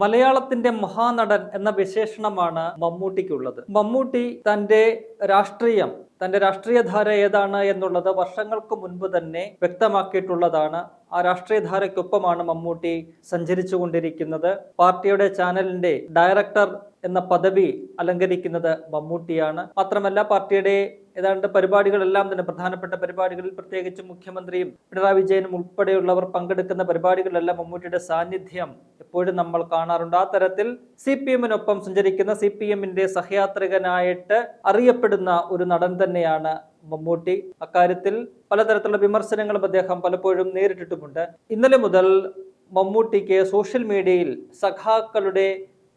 മലയാളത്തിന്റെ മഹാനടൻ എന്ന വിശേഷണമാണ് മമ്മൂട്ടിക്കുള്ളത്. മമ്മൂട്ടി തന്റെ രാഷ്ട്രീയധാര ഏതാണ് എന്നുള്ളത് വർഷങ്ങൾക്ക് മുൻപ് തന്നെ വ്യക്തമാക്കിയിട്ടുള്ളതാണ്. ആ രാഷ്ട്രീയധാരയ്ക്കൊപ്പമാണ് മമ്മൂട്ടി സഞ്ചരിച്ചുകൊണ്ടിരിക്കുന്നത്. പാർട്ടിയുടെ ചാനലിന്റെ ഡയറക്ടർ എന്ന പദവി അലങ്കരിക്കുന്നത് മമ്മൂട്ടിയാണ്. മാത്രമല്ല പാർട്ടിയുടെ ഏതാണ്ട് പരിപാടികളെല്ലാം തന്നെ പ്രധാനപ്പെട്ട പരിപാടികളിൽ, പ്രത്യേകിച്ച് മുഖ്യമന്ത്രിയും പിണറായി വിജയനും ഉൾപ്പെടെയുള്ളവർ പങ്കെടുക്കുന്ന പരിപാടികളിലെല്ലാം മമ്മൂട്ടിയുടെ സാന്നിധ്യം എപ്പോഴും നമ്മൾ കാണാറുണ്ട്. ആ തരത്തിൽ CPM-നൊപ്പം സഞ്ചരിക്കുന്ന CPM-ന്റെ സഹയാത്രികനായിട്ട് അറിയപ്പെടുന്ന ഒരു നടൻ തന്നെയാണ് മമ്മൂട്ടി. അക്കാര്യത്തിൽ പലതരത്തിലുള്ള വിമർശനങ്ങളും അദ്ദേഹം പലപ്പോഴും നേരിട്ടിട്ടുമുണ്ട്. ഇന്നലെ മുതൽ മമ്മൂട്ടിക്ക് സോഷ്യൽ മീഡിയയിൽ സഖാക്കളുടെ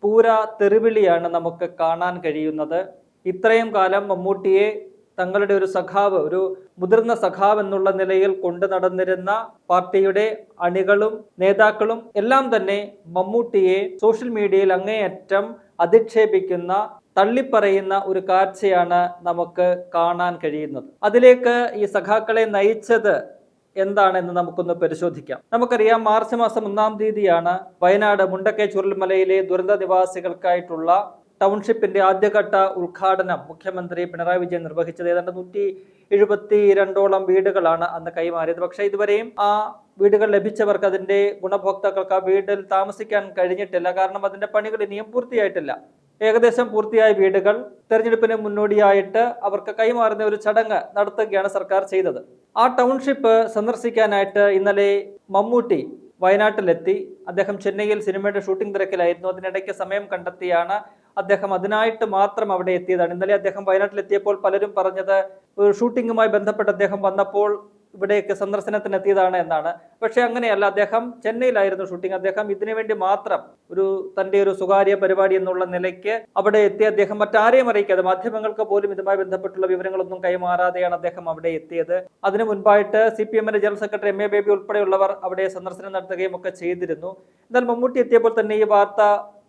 പൂരാ തെറിവിളിയാണ് നമുക്ക് കാണാൻ കഴിയുന്നത്. ഇത്രയും കാലം മമ്മൂട്ടിയെ തങ്ങളുടെ ഒരു സഖാവ്, ഒരു മുതിർന്ന സഖാവ് എന്നുള്ള നിലയിൽ കൊണ്ടു നടന്നിരുന്ന പാർട്ടിയുടെ അണികളും നേതാക്കളും എല്ലാം തന്നെ മമ്മൂട്ടിയെ സോഷ്യൽ മീഡിയയിൽ അങ്ങേയറ്റം അധിക്ഷേപിക്കുന്ന, തള്ളിപ്പറയുന്ന ഒരു കാഴ്ചയാണ് നമുക്ക് കാണാൻ കഴിയുന്നത്. അതിലേക്ക് ഈ സഖാക്കളെ നയിച്ചത് എന്താണെന്ന് നമുക്കൊന്ന് പരിശോധിക്കാം. നമുക്കറിയാം, മാർച്ച് മാസം 1-ാം തീയതിയാണ് വയനാട് മുണ്ടക്കൈ ചുരൽമലയിലെ ദുരന്ത നിവാസികൾക്കായിട്ടുള്ള ടൗൺഷിപ്പിന്റെ ആദ്യഘട്ട ഉദ്ഘാടനം മുഖ്യമന്ത്രി പിണറായി വിജയൻ നിർവഹിച്ചത്. ഏതാണ്ട് 172ഓളം വീടുകളാണ് അന്ന് കൈമാറിയത്. പക്ഷേ ഇതുവരെയും ആ വീടുകൾ ലഭിച്ചവർക്ക്, അതിന്റെ ഗുണഭോക്താക്കൾക്ക് ആ വീട്ടിൽ താമസിക്കാൻ കഴിഞ്ഞിട്ടില്ല. കാരണം അതിന്റെ പണികൾ ഇനിയും പൂർത്തിയായിട്ടില്ല. ഏകദേശം പൂർത്തിയായ വീടുകൾ തെരഞ്ഞെടുപ്പിന് മുന്നോടിയായിട്ട് അവർക്ക് കൈമാറുന്ന ഒരു ചടങ്ങ് നടത്തുകയാണ് സർക്കാർ ചെയ്തത്. ആ ടൗൺഷിപ്പ് സന്ദർശിക്കാനായിട്ട് ഇന്നലെ മമ്മൂട്ടി വയനാട്ടിലെത്തി. അദ്ദേഹം ചെന്നൈയിൽ സിനിമയുടെ ഷൂട്ടിംഗ് തിരക്കിലായിരുന്നു. അതിനിടയ്ക്ക് സമയം കണ്ടെത്തിയാണ് അദ്ദേഹം അതിനായിട്ട് മാത്രം അവിടെ എത്തിയതാണ്. ഇന്നലെ അദ്ദേഹം വയനാട്ടിലെത്തിയപ്പോൾ പലരും പറഞ്ഞത് ഒരു ഷൂട്ടിങ്ങുമായി ബന്ധപ്പെട്ട് അദ്ദേഹം വന്നപ്പോൾ ഇവിടേക്ക് സന്ദർശനത്തിന് എത്തിയതാണ് എന്നാണ്. പക്ഷെ അങ്ങനെയല്ല, അദ്ദേഹം ചെന്നൈയിലായിരുന്നു ഷൂട്ടിംഗ്. അദ്ദേഹം ഇതിനു വേണ്ടി മാത്രം തന്റെ ഒരു സ്വകാര്യ പരിപാടി എന്നുള്ള നിലയ്ക്ക് അവിടെ എത്തി. അദ്ദേഹം മറ്റാരെയും അറിയിക്കാതെ, മാധ്യമങ്ങൾക്ക് പോലും ഇതുമായി ബന്ധപ്പെട്ടുള്ള വിവരങ്ങളൊന്നും കൈമാറാതെയാണ് അദ്ദേഹം അവിടെ എത്തിയത്. അതിനു മുൻപായിട്ട് CPM-ന്റെ ജനറൽ സെക്രട്ടറി MA ബേബി ഉൾപ്പെടെയുള്ളവർ അവിടെ സന്ദർശനം നടത്തുകയും ഒക്കെ ചെയ്തിരുന്നു. എന്നാൽ മമ്മൂട്ടി എത്തിയപ്പോൾ തന്നെ ഈ വാർത്ത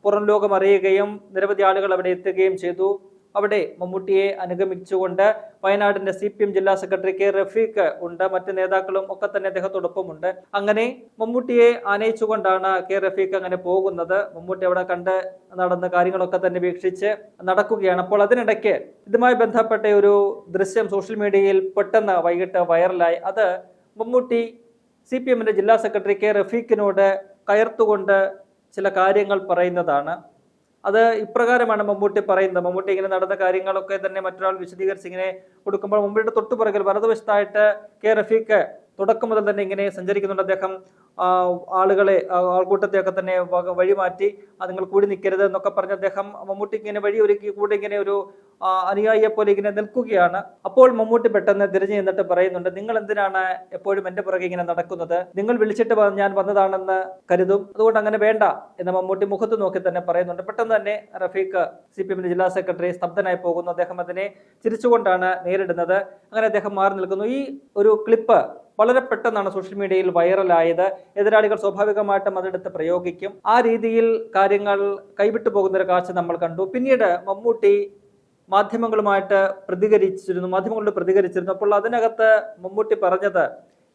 പുറം ലോകം അറിയുകയും നിരവധി ആളുകൾ അവിടെ എത്തുകയും ചെയ്തു. അവിടെ മമ്മൂട്ടിയെ അനുഗമിച്ചുകൊണ്ട് വയനാടിന്റെ CPM ജില്ലാ സെക്രട്ടറി K റഫീഖ് ഉണ്ട്. മറ്റ് നേതാക്കളും ഒക്കെ തന്നെ അദ്ദേഹത്തോടൊപ്പമുണ്ട്. അങ്ങനെ മമ്മൂട്ടിയെ ആനയിച്ചുകൊണ്ടാണ് K റഫീഖ് അങ്ങനെ പോകുന്നത്. മമ്മൂട്ടി അവിടെ കണ്ട് നടന്ന കാര്യങ്ങളൊക്കെ തന്നെ വീക്ഷിച്ച് നടക്കുകയാണ്. അപ്പോൾ അതിനിടയ്ക്ക് ഇതുമായി ബന്ധപ്പെട്ട ഒരു ദൃശ്യം സോഷ്യൽ മീഡിയയിൽ പെട്ടെന്ന് വൈകിട്ട് വൈറലായി. അത് മമ്മൂട്ടി CPM-ന്റെ ജില്ലാ സെക്രട്ടറി K റഫീഖിനോട് കയർത്തുകൊണ്ട് ചില കാര്യങ്ങൾ പറയുന്നതാണ്. അത് ഇപ്രകാരമാണ് മമ്മൂട്ടി പറയുന്നത്. മമ്മൂട്ടി ഇങ്ങനെ നടന്ന കാര്യങ്ങളൊക്കെ തന്നെ മറ്റൊരാൾ വിശദീകരിച്ച് ഇങ്ങനെ കൊടുക്കുമ്പോൾ മമ്മൂട്ടിയുടെ തൊട്ടുപുറകിൽ വലതുവശത്തായിട്ട് K റഫീഖ് തുടക്കം മുതൽ തന്നെ ഇങ്ങനെ സഞ്ചരിക്കുന്നുണ്ട്. അദ്ദേഹം ആളുകളെ, ആൾക്കൂട്ടത്തെയൊക്കെ തന്നെ വഴിമാറ്റി നിങ്ങൾ കൂടി നിൽക്കരുത് എന്നൊക്കെ പറഞ്ഞ് അദ്ദേഹം മമ്മൂട്ടിക്ക് ഇങ്ങനെ വഴി ഒരുക്കി കൂടെ ഇങ്ങനെ ഒരു അനുയായിയെ പോലെ ഇങ്ങനെ നിൽക്കുകയാണ്. അപ്പോൾ മമ്മൂട്ടി പെട്ടെന്ന് തിരിഞ്ഞു നിന്നിട്ട് പറയുന്നുണ്ട്, നിങ്ങൾ എന്തിനാണ് എപ്പോഴും എന്റെ പുറകെ ഇങ്ങനെ നടക്കുന്നത്? നിങ്ങൾ വിളിച്ചിട്ട് ഞാൻ വന്നതാണെന്ന് കരുതും, അതുകൊണ്ട് അങ്ങനെ വേണ്ട എന്ന് മമ്മൂട്ടി മുഖത്ത് നോക്കി തന്നെ പറയുന്നുണ്ട്. പെട്ടെന്ന് തന്നെ റഫീഖ് CPM-ന്റെ ജില്ലാ സെക്രട്ടറി സ്തബ്ധനായി പോകുന്നു. അദ്ദേഹം അതിനെ ചിരിച്ചുകൊണ്ടാണ് നേരിടുന്നത്. അങ്ങനെ അദ്ദേഹം മാറി നിൽക്കുന്നു. ഈ ഒരു ക്ലിപ്പ് വളരെ പെട്ടെന്നാണ് സോഷ്യൽ മീഡിയയിൽ വൈറലായത്. എതിരാളികൾ സ്വാഭാവികമായിട്ടും അതെടുത്ത് പ്രയോഗിക്കും. ആ രീതിയിൽ കാര്യങ്ങൾ കൈവിട്ടു പോകുന്ന ഒരു കാഴ്ച നമ്മൾ കണ്ടു. പിന്നീട് മമ്മൂട്ടി മാധ്യമങ്ങളോട് പ്രതികരിച്ചിരുന്നു. അപ്പോൾ അതിനകത്ത് മമ്മൂട്ടി പറഞ്ഞത്,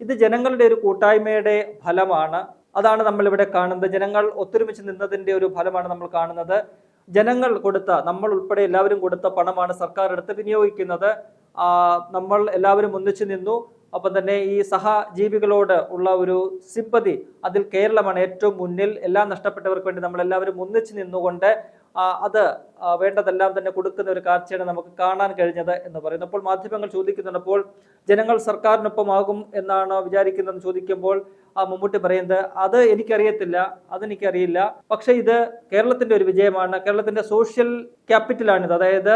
ഇത് ജനങ്ങളുടെ ഒരു കൂട്ടായ്മയുടെ ഫലമാണ്. അതാണ് നമ്മളിവിടെ കാണുന്നത്. ജനങ്ങൾ ഒത്തൊരുമിച്ച് നിന്നതിന്റെ ഒരു ഫലമാണ് നമ്മൾ കാണുന്നത്. ജനങ്ങൾ കൊടുത്ത, നമ്മൾ ഉൾപ്പെടെ എല്ലാവരും കൊടുത്ത പണമാണ് സർക്കാർ എടുത്ത് വിനിയോഗിക്കുന്നത്. നമ്മൾ എല്ലാവരും ഒന്നിച്ചു നിന്നു. ഒപ്പം തന്നെ ഈ സഹജീവികളോട് ഉള്ള ഒരു സിമ്പതി, അതിൽ കേരളമാണ് ഏറ്റവും മുന്നിൽ. എല്ലാം നഷ്ടപ്പെട്ടവർക്ക് വേണ്ടി നമ്മളെല്ലാവരും ഒന്നിച്ചു നിന്നുകൊണ്ട് അത് വേണ്ടതെല്ലാം തന്നെ കൊടുക്കുന്ന ഒരു കാഴ്ചയാണ് നമുക്ക് കാണാൻ കഴിഞ്ഞത് എന്ന് പറയുന്നു. അപ്പോൾ മാധ്യമങ്ങൾ ചോദിക്കുന്നുണ്ട്, അപ്പോൾ ജനങ്ങൾ സർക്കാരിനൊപ്പമാകും എന്നാണ് വിചാരിക്കുന്നതെന്ന് ചോദിക്കുമ്പോൾ മമ്മൂട്ടി പറയുന്നത്, അത് എനിക്കറിയത്തില്ല, അതെനിക്കറിയില്ല. പക്ഷെ ഇത് കേരളത്തിന്റെ ഒരു വിജയമാണ്. കേരളത്തിന്റെ സോഷ്യൽ ക്യാപിറ്റലാണിത്. അതായത്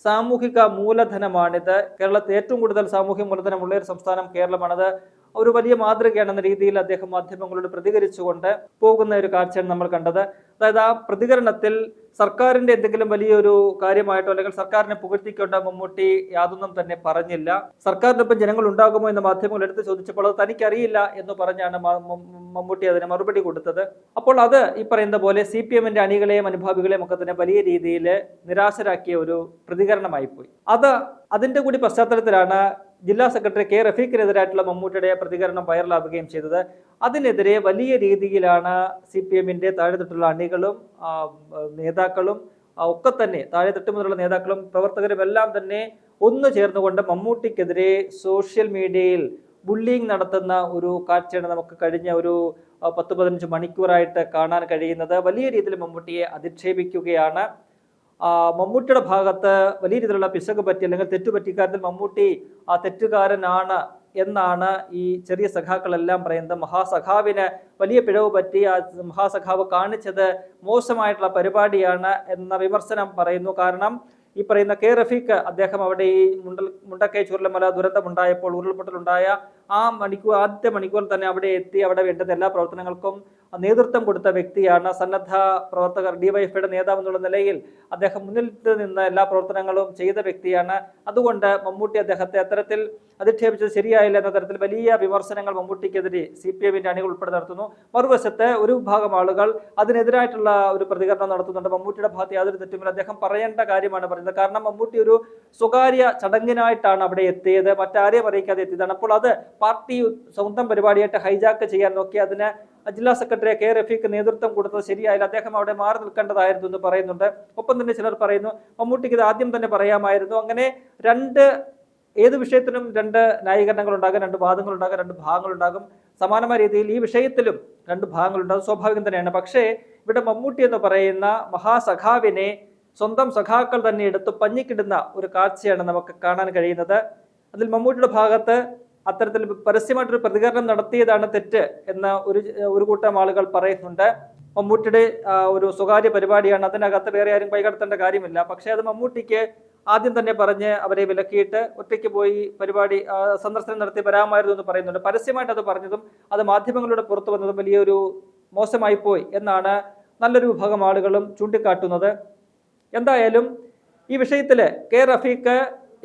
സാമൂഹിക മൂലധനമാണിത്. കേരളത്തിൽ ഏറ്റവും കൂടുതൽ സാമൂഹിക മൂലധനമുള്ള ഒരു സംസ്ഥാനം കേരളമാണത്. ഒരു വലിയ മാതൃകയാണെന്ന രീതിയിൽ അദ്ദേഹം മാധ്യമങ്ങളോട് പ്രതികരിച്ചുകൊണ്ട് പോകുന്ന ഒരു കാഴ്ചയാണ് നമ്മൾ കണ്ടത്. അതായത് ആ പ്രതികരണത്തിൽ സർക്കാരിന്റെ എന്തെങ്കിലും വലിയൊരു കാര്യമായിട്ടോ അല്ലെങ്കിൽ സർക്കാരിനെ പുകഴ്ത്തിക്കൊണ്ട് മമ്മൂട്ടി യാതൊന്നും തന്നെ പറഞ്ഞില്ല. സർക്കാരിനൊപ്പം ജനങ്ങൾ ഉണ്ടാകുമോ എന്ന് മാധ്യമങ്ങൾ എടുത്ത് ചോദിച്ചപ്പോൾ അത് തനിക്കറിയില്ല എന്ന് പറഞ്ഞാണ് മമ്മൂട്ടി അതിന് മറുപടി കൊടുത്തത്. അപ്പോൾ അത് ഈ പറയുന്ന പോലെ CPM-ന്റെ അണികളെയും അനുഭാവികളെയും ഒക്കെ തന്നെ വലിയ രീതിയിൽ നിരാശരാക്കിയ ഒരു പ്രതികരണമായി പോയി. അതിന്റെ കൂടി പശ്ചാത്തലത്തിലാണ് ജില്ലാ സെക്രട്ടറി കെ റഫീഖിനെതിരായിട്ടുള്ള മമ്മൂട്ടിയുടെ പ്രതികരണം വൈറലാവുകയും ചെയ്തത്. അതിനെതിരെ വലിയ രീതിയിലാണ് CPM-ന്റെ താഴെത്തട്ടുള്ള അണികളും നേതാക്കളും ഒക്കെ തന്നെ, താഴെത്തട്ട് മുതലുള്ള നേതാക്കളും പ്രവർത്തകരും എല്ലാം തന്നെ ഒന്നു ചേർന്നുകൊണ്ട് മമ്മൂട്ടിക്കെതിരെ സോഷ്യൽ മീഡിയയിൽ ബുള്ളിങ് നടത്തുന്ന ഒരു കാഴ്ചയാണ് നമുക്ക് കഴിഞ്ഞ ഒരു 10-15 മണിക്കൂറായിട്ട് കാണാൻ കഴിയുന്നത്. വലിയ രീതിയിൽ മമ്മൂട്ടിയെ അധിക്ഷേപിക്കുകയാണ്. മമ്മൂട്ടിയുടെ ഭാഗത്ത് വലിയ രീതിയിലുള്ള പിശക് പറ്റി അല്ലെങ്കിൽ തെറ്റുപറ്റി കാര്യത്തിൽ മമ്മൂട്ടി തെറ്റുകാരനാണ് എന്നാണ് ഈ ചെറിയ സഖാക്കളെല്ലാം പറയുന്നത്. മഹാസഖാവിന് വലിയ പിഴവ് പറ്റി, ആ മഹാസഖാവ് കാണിച്ചത് മോശമായിട്ടുള്ള പരിപാടിയാണ് എന്ന വിമർശനം പറയുന്നു. കാരണം ഈ പറയുന്ന കെ റഫീഖ് അദ്ദേഹം അവിടെ ഈ മുണ്ടക്കൈ ചുരുളമല ദുരന്തമുണ്ടായപ്പോൾ, ഉരുൾപൊട്ടലുണ്ടായ ആദ്യത്തെ മണിക്കൂറിൽ തന്നെ അവിടെ എത്തി അവിടെ വേണ്ടുന്ന എല്ലാ പ്രവർത്തനങ്ങൾക്കും നേതൃത്വം കൊടുത്ത വ്യക്തിയാണ്. സന്നദ്ധ പ്രവർത്തകർ ഡിവൈഎഫ്ഐയുടെ നേതാവ് എന്നുള്ള നിലയിൽ അദ്ദേഹം മുന്നിൽ നിന്ന് എല്ലാ പ്രവർത്തനങ്ങളും ചെയ്ത വ്യക്തിയാണ്. അതുകൊണ്ട് മമ്മൂട്ടി അദ്ദേഹത്തെ അത്തരത്തിൽ അധിക്ഷേപിച്ചത് ശരിയായില്ല എന്ന തരത്തിൽ വലിയ വിമർശനങ്ങൾ മമ്മൂട്ടിക്കെതിരെ CPM-ന്റെ അണികൾ ഉൾപ്പെടെ നടത്തുന്നു. മറുവശത്ത് ഒരു വിഭാഗം ആളുകൾ അതിനെതിരായിട്ടുള്ള ഒരു പ്രതികരണം നടത്തുന്നുണ്ട്. മമ്മൂട്ടിയുടെ ഭാഗത്ത് യാതൊരു തെറ്റുമില്ല, അദ്ദേഹം പറയേണ്ട കാര്യമാണ് പറയുന്നത്. കാരണം മമ്മൂട്ടി ഒരു സ്വകാര്യ ചടങ്ങിനായിട്ടാണ് അവിടെ എത്തിയത്, മറ്റാരെയും അറിയിക്കാതെ എത്തിയതാണ്. അപ്പോൾ അത് പാർട്ടി സ്വന്തം പരിപാടിയായിട്ട് ഹൈജാക്ക് ചെയ്യാൻ നോക്കി അതിന് ജില്ലാ സെക്രട്ടറി കെ റഫീഖ് നേതൃത്വം കൊടുത്തത് ശരിയായില്ല, അദ്ദേഹം അവിടെ മാറി നിൽക്കേണ്ടതായിരുന്നു എന്ന് പറയുന്നുണ്ട്. ഒപ്പം തന്നെ ചിലർ പറയുന്നു മമ്മൂട്ടിക്ക് ഇത് ആദ്യം തന്നെ പറയാമായിരുന്നു. അങ്ങനെ ഏത് വിഷയത്തിനും 2 ന്യായീകരണങ്ങൾ ഉണ്ടാകും, 2 വാദങ്ങൾ ഉണ്ടാകും, 2 ഭാഗങ്ങളുണ്ടാകും. സമാനമായ രീതിയിൽ ഈ വിഷയത്തിലും 2 ഭാഗങ്ങളുണ്ടാകും, സ്വാഭാവികം തന്നെയാണ്. പക്ഷേ ഇവിടെ മമ്മൂട്ടി എന്ന് പറയുന്ന മഹാസഖാവിനെ സ്വന്തം സഖാക്കൾ തന്നെ എടുത്ത് പഞ്ഞിക്കിടുന്ന ഒരു കാഴ്ചയാണ് നമുക്ക് കാണാൻ കഴിയുന്നത്. അതിൽ മമ്മൂട്ടിയുടെ ഭാഗത്ത് അത്തരത്തിൽ പരസ്യമായിട്ടൊരു പ്രതികരണം നടത്തിയതാണ് തെറ്റ് എന്ന് ഒരു കൂട്ടം ആളുകൾ പറയുന്നുണ്ട്. മമ്മൂട്ടിയുടെ ഒരു സ്വകാര്യ പരിപാടിയാണ്, അതിനകത്ത് വേറെ ആരും കൈകടത്തേണ്ട കാര്യമില്ല. പക്ഷേ അത് മമ്മൂട്ടിക്ക് ആദ്യം തന്നെ പറഞ്ഞ് അവരെ വിലക്കിയിട്ട് ഒറ്റയ്ക്ക് പോയി പരിപാടി സന്ദർശനം നടത്തി വരാമായിരുന്നു എന്ന് പറയുന്നുണ്ട്. പരസ്യമായിട്ട് അത് പറഞ്ഞതും അത് മാധ്യമങ്ങളുടെ പുറത്തു വന്നതും വലിയൊരു മോശമായി പോയി എന്നാണ് നല്ലൊരു വിഭാഗം ആളുകളും ചൂണ്ടിക്കാട്ടുന്നത്. എന്തായാലും ഈ വിഷയത്തിൽ കെ റഫീഖ്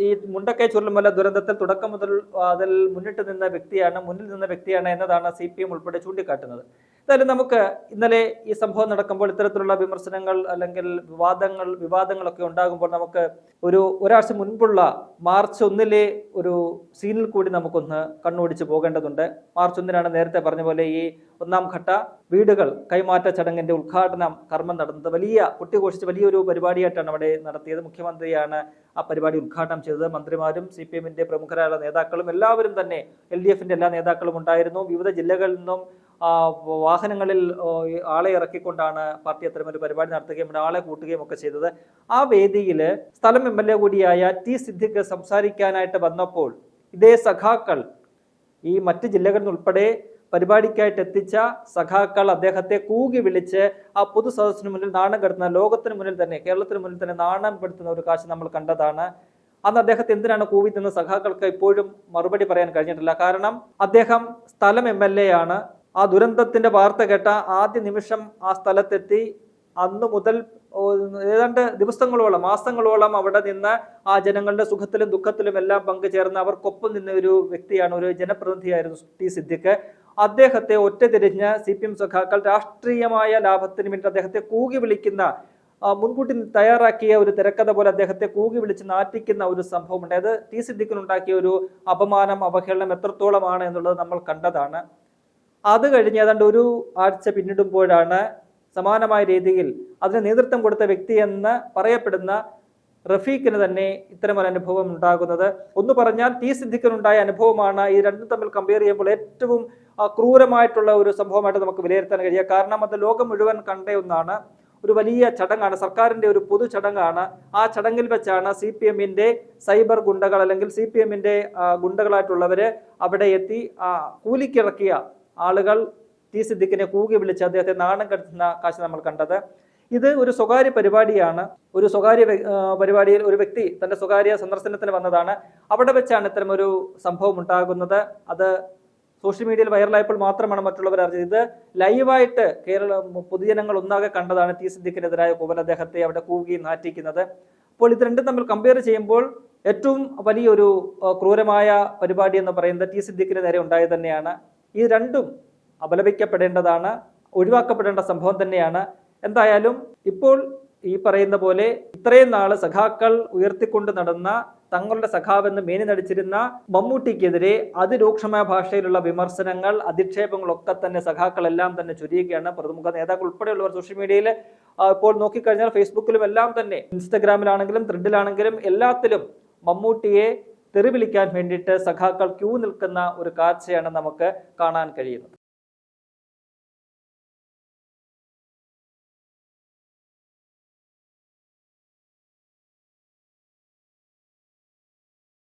ഈ മുണ്ടക്കൈ ചുരുളമല ദുരന്തത്തിൽ തുടക്കം മുതൽ അതിൽ മുന്നിൽ നിന്ന വ്യക്തിയാണ് എന്നതാണ് CPM ഉൾപ്പെടെ ചൂണ്ടിക്കാട്ടുന്നത്. എന്തായാലും നമുക്ക് ഇന്നലെ ഈ സംഭവം നടക്കുമ്പോൾ ഇത്തരത്തിലുള്ള വിമർശനങ്ങൾ അല്ലെങ്കിൽ വിവാദങ്ങളൊക്കെ ഉണ്ടാകുമ്പോൾ നമുക്ക് ഒരാഴ്ച മുൻപുള്ള മാർച്ച് 1 ഒരു സീനിൽ കൂടി നമുക്കൊന്ന് കണ്ണോടിച്ച് പോകേണ്ടതുണ്ട്. മാർച്ച് 1 നേരത്തെ പറഞ്ഞ പോലെ ഈ 1ാം ഘട്ട വീടുകൾ കൈമാറ്റ ചടങ്ങിന്റെ ഉദ്ഘാടനം കർമ്മം നടന്നത് കുട്ടിഘോഷിച്ച് വലിയൊരു പരിപാടിയായിട്ടാണ് അവിടെ നടത്തിയത്. മുഖ്യമന്ത്രിയാണ് ആ പരിപാടി ഉദ്ഘാടനം ചെയ്തത്. മന്ത്രിമാരും CPM-ന്റെ പ്രമുഖരായ നേതാക്കളും എല്ലാവരും തന്നെ LDF-ന്റെ എല്ലാ നേതാക്കളും ഉണ്ടായിരുന്നു. വിവിധ ജില്ലകളിൽ നിന്നും വാഹനങ്ങളിൽ ആളെ ഇറക്കിക്കൊണ്ടാണ് പാർട്ടി അത്തരമൊരു പരിപാടി നടത്തുകയും ആളെ കൂട്ടുകയും ഒക്കെ ചെയ്തത്. ആ വേദിയിൽ സ്ഥലം MLA കൂടിയായ T. സിദ്ദിഖ് സംസാരിക്കാനായിട്ട് വന്നപ്പോൾ ഇതേ സഖാക്കൾ ഈ മറ്റ് ജില്ലകളിൽ ഉൾപ്പെടെ പരിപാടിക്കായിട്ട് എത്തിച്ച സഖാക്കൾ അദ്ദേഹത്തെ കൂകി വിളിച്ച് ആ പൊതു സദസ്സിന് മുന്നിൽ നാണം കെടുത്തുന്ന, ലോകത്തിന് മുന്നിൽ തന്നെ കേരളത്തിന് മുന്നിൽ തന്നെ നാണം പെടുത്തുന്ന ഒരു കാഴ്ച നമ്മൾ കണ്ടതാണ്. അന്ന് അദ്ദേഹത്തെ എന്തിനാണ് കൂവിത്തുന്ന സഖാക്കൾക്ക് ഇപ്പോഴും മറുപടി പറയാൻ കഴിഞ്ഞിട്ടില്ല. കാരണം അദ്ദേഹം സ്ഥലം MLA ആണ്. ആ ദുരന്തത്തിന്റെ വാർത്ത കേട്ട ആദ്യ നിമിഷം ആ സ്ഥലത്തെത്തി അന്നു മുതൽ ഏതാണ്ട് മാസങ്ങളോളം അവിടെ നിന്ന് ആ ജനങ്ങളുടെ സുഖത്തിലും ദുഃഖത്തിലും എല്ലാം പങ്കുചേർന്ന് അവർക്കൊപ്പം നിന്ന ഒരു വ്യക്തിയാണ്, ഒരു ജനപ്രതിനിധിയായിരുന്നു T. സിദ്ദിഖ്. അദ്ദേഹത്തെ ഒറ്റതിരിഞ്ഞ് CPM സഖാക്കൾ രാഷ്ട്രീയമായ ലാഭത്തിന് വേണ്ടി അദ്ദേഹത്തെ കൂകി വിളിക്കുന്ന, മുൻകൂട്ടി തയ്യാറാക്കിയ ഒരു തിരക്കഥ പോലെ അദ്ദേഹത്തെ കൂകി വിളിച്ച് നാറ്റിക്കുന്ന ഒരു സംഭവം ഉണ്ട്. അത് T. സിദ്ദിഖിനുണ്ടാക്കിയ ഒരു അപമാനം, അവഹേളനം എത്രത്തോളമാണ് എന്നുള്ളത് നമ്മൾ കണ്ടതാണ്. അത് കഴിഞ്ഞ് ഏതാണ്ട് ഒരു ആഴ്ച പിന്നിടുമ്പോഴാണ് സമാനമായ രീതിയിൽ അതിന് നേതൃത്വം കൊടുത്ത വ്യക്തി എന്ന് പറയപ്പെടുന്ന റഫീഖിന് തന്നെ ഇത്തരമൊരു അനുഭവം ഉണ്ടാകുന്നത്. ഒന്ന് പറഞ്ഞാൽ T. സിദ്ദിഖിനുണ്ടായ അനുഭവമാണ് ഈ രണ്ടും തമ്മിൽ കമ്പയർ ചെയ്യുമ്പോൾ ഏറ്റവും ക്രൂരമായിട്ടുള്ള ഒരു സംഭവമായിട്ട് നമുക്ക് വിലയിരുത്താൻ കഴിയുക. കാരണം അത് ലോകം മുഴുവൻ കണ്ട ഒന്നാണ്. ഒരു വലിയ ചടങ്ങാണ്, സർക്കാരിന്റെ ഒരു പൊതു ചടങ്ങാണ്. ആ ചടങ്ങിൽ വെച്ചാണ് CPM-ന്റെ സൈബർ ഗുണ്ടകൾ അല്ലെങ്കിൽ CPM-ന്റെ ഗുണ്ടകളായിട്ടുള്ളവര് അവിടെ എത്തി കൂലിക്കിറക്കിയ ആളുകൾ T. സിദ്ദിഖിനെ കൂകി വിളിച്ച് അദ്ദേഹത്തെ നാണം കെടുത്തുന്ന കാഴ്ച നമ്മൾ കണ്ടത്. ഇത് ഒരു സ്വകാര്യ പരിപാടിയാണ്. ഒരു സ്വകാര്യ പരിപാടിയിൽ ഒരു വ്യക്തി തന്റെ സ്വകാര്യ സന്ദർശനത്തിന് വന്നതാണ്. അവിടെ വെച്ചാണ് ഇത്തരം ഒരു സംഭവം ഉണ്ടാകുന്നത്. അത് സോഷ്യൽ മീഡിയയിൽ വൈറലായപ്പോൾ മാത്രമാണ് മറ്റുള്ളവർ അറിഞ്ഞത്. ഇത് ലൈവായിട്ട് പൊതുജനങ്ങൾ ഒന്നാകെ കണ്ടതാണ് T. സിദ്ദിഖിനെതിരായ കൂവൽ, അദ്ദേഹത്തെ അവിടെ കൂകി നാറ്റിക്കുന്നത്. അപ്പോൾ ഇത് രണ്ടും തമ്മിൽ കമ്പയർ ചെയ്യുമ്പോൾ ഏറ്റവും വലിയൊരു ക്രൂരമായ പരിപാടി എന്ന് പറയുന്നത് T. സിദ്ദിഖിന് നേരെ ഉണ്ടായത് തന്നെയാണ്. ഈ രണ്ടും അപലപിക്കപ്പെടേണ്ടതാണ്, ഒഴിവാക്കപ്പെടേണ്ട സംഭവം തന്നെയാണ്. എന്തായാലും ഇപ്പോൾ ഈ പറയുന്ന പോലെ ഇത്രയും നാള് സഖാക്കൾ ഉയർത്തിക്കൊണ്ട് നടന്ന തങ്ങളുടെ സഖാവെന്ന് മേനി നടിച്ചിരുന്ന മമ്മൂട്ടിക്കെതിരെ അതിരൂക്ഷമായ ഭാഷയിലുള്ള വിമർശനങ്ങൾ, അധിക്ഷേപങ്ങളൊക്കെ തന്നെ സഖാക്കളെല്ലാം തന്നെ ചുരിയുകയാണ്. പ്രമുഖ നേതാക്കൾ ഉൾപ്പെടെയുള്ളവർ സോഷ്യൽ മീഡിയയിൽ ഇപ്പോൾ നോക്കിക്കഴിഞ്ഞാൽ ഫേസ്ബുക്കിലും എല്ലാം തന്നെ, ഇൻസ്റ്റഗ്രാമിലാണെങ്കിലും ത്രെഡിലാണെങ്കിലും എല്ലാത്തിലും മമ്മൂട്ടിയെ തെറി വിളിക്കാൻ വേണ്ടിയിട്ട് സഖാക്കൾ ക്യൂ നിൽക്കുന്ന ഒരു കാഴ്ചയാണ് നമുക്ക് കാണാൻ കഴിയുന്നത്.